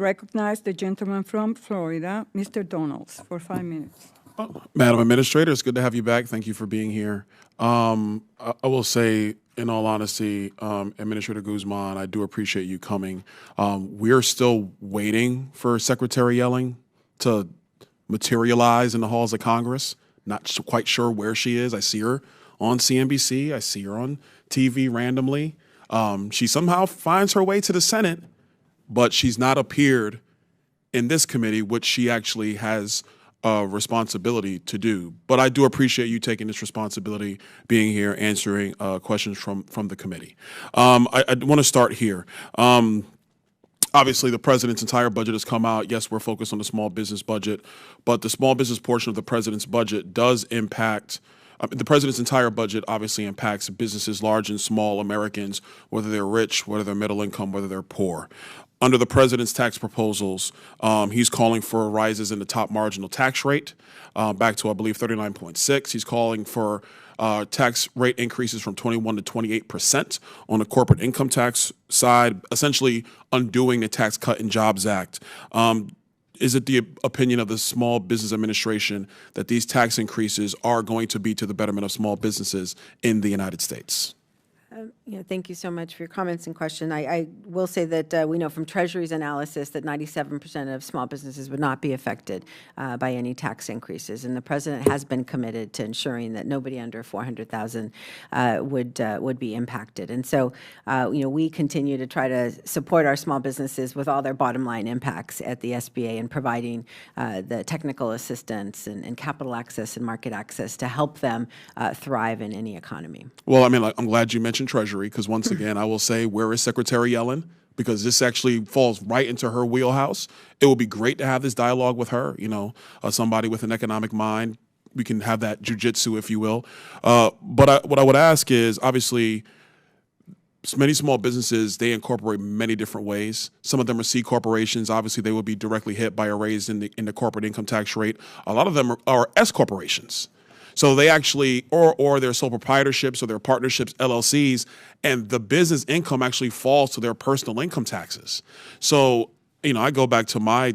recognize the gentleman from Florida, Mr. Donalds, for 5 minutes. Madam Administrator, it's good to have you back. Thank you for being here. I will say, in all honesty, Administrator Guzman, I do appreciate you coming. We're still waiting for Secretary Yellen to materialize in the halls of Congress. Not quite sure where she is. I see her on CNBC. I see her on TV randomly. She somehow finds her way to the Senate, but she's not appeared in this committee, which she actually has a responsibility to do. But I do appreciate you taking this responsibility, being here, answering questions from the committee. I want to start here. Obviously, the president's entire budget has come out. Yes, we're focused on the small business budget, but the small business portion of the president's budget does impact the president's entire budget obviously impacts businesses, large and small Americans, whether they're rich, whether they're middle income, whether they're poor. Under the president's tax proposals, he's calling for rises in the top marginal tax rate back to, I believe, 39.6. He's calling for tax rate increases from 21 to 28% on the corporate income tax side, essentially undoing the Tax Cut and Jobs Act. Is it the opinion of the Small Business Administration that these tax increases are going to be to the betterment of small businesses in the United States? Thank you so much for your comments and question. I will say that we know from Treasury's analysis that 97% of small businesses would not be affected by any tax increases, and the president has been committed to ensuring that nobody under $400,000 would be impacted. And so, we continue to try to support our small businesses with all their bottom line impacts at the SBA and providing the technical assistance and capital access and market access to help them thrive in any economy. Well, I mean, I'm glad you mentioned Treasury, because once again, I will say, where is Secretary Yellen? Because this actually falls right into her wheelhouse. It would be great to have this dialogue with her, somebody with an economic mind. We can have that jujitsu, if you will. But what I would ask is, obviously, many small businesses, they incorporate many different ways. Some of them are C corporations. Obviously, they would be directly hit by a raise in the corporate income tax rate. A lot of them are S corporations. So they actually, or they're sole proprietorships or they're partnerships, LLCs, and the business income actually falls to their personal income taxes. So, I go back to my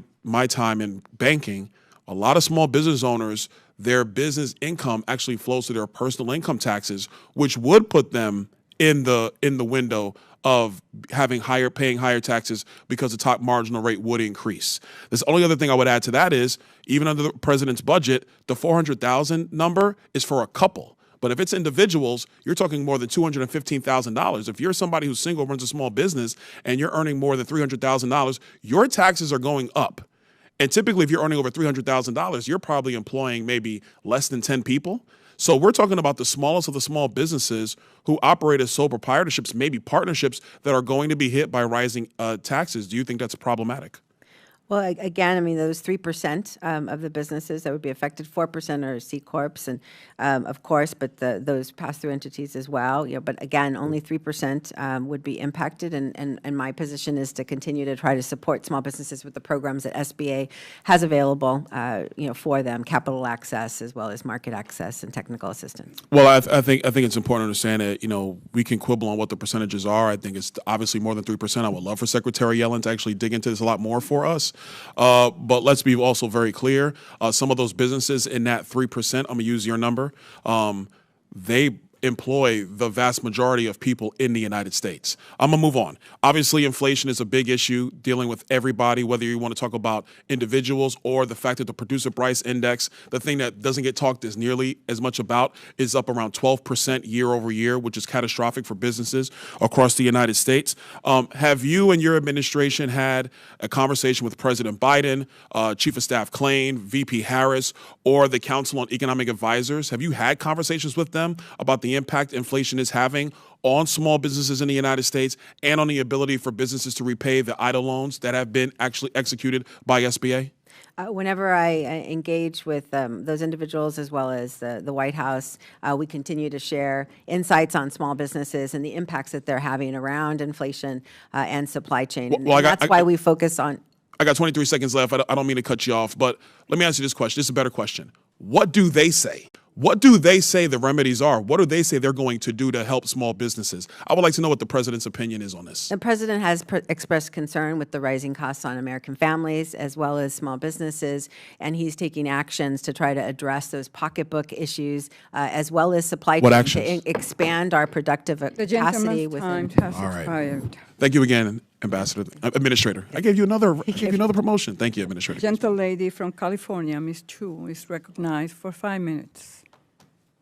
time in banking. A lot of small business owners, their business income actually flows to their personal income taxes, which would put them in the window of paying higher taxes because the top marginal rate would increase. The only other thing I would add to that is, even under the president's budget, the $400,000 number is for a couple. But if it's individuals, you're talking more than $215,000. If you're somebody who's single, runs a small business, and you're earning more than $300,000, your taxes are going up. And typically, if you're earning over $300,000, you're probably employing maybe less than 10 people. So we're talking about the smallest of the small businesses who operate as sole proprietorships, maybe partnerships, that are going to be hit by rising taxes. Do you think that's problematic? Well, again, those 3% of the businesses that would be affected, 4% are C corps, and of course, but those pass-through entities as well. But again, only 3% would be impacted, and my position is to continue to try to support small businesses with the programs that SBA has available, for them, capital access as well as market access and technical assistance. Well, I think it's important to understand that we can quibble on what the percentages are. I think it's obviously more than 3%. I would love for Secretary Yellen to actually dig into this a lot more for us. But let's be also very clear. Some of those businesses in that 3%, I'm going to use your number, they employ the vast majority of people in the United States. I'm going to move on. Obviously, inflation is a big issue dealing with everybody, whether you want to talk about individuals or the fact that the producer price index, the thing that doesn't get talked as nearly as much about, is up around 12% year over year, which is catastrophic for businesses across the United States. Have you and your administration had a conversation with President Biden, Chief of Staff Klain, VP Harris, or the Council on Economic Advisors? Have you had conversations with them about the impact inflation is having on small businesses in the United States and on the ability for businesses to repay the EIDL loans that have been actually executed by SBA? Whenever I engage with those individuals as well as the White House, we continue to share insights on small businesses and the impacts that they're having around inflation and supply chain. That's why we focus on... I got 23 seconds left. I don't mean to cut you off, but let me ask you this question. This is a better question. What do they say? What do they say the remedies are? What do they say they're going to do to help small businesses? I would like to know what the president's opinion is on this. The president has expressed concern with the rising costs on American families as well as small businesses, and he's taking actions to try to address those pocketbook issues as well as supply What chain actions? to expand our productive The capacity gentleman's time within. has All right. expired. Thank you again, Administrator. I gave you another promotion. Thank you, Administrator. Gentle lady from California, Ms. Chu, is recognized for 5 minutes.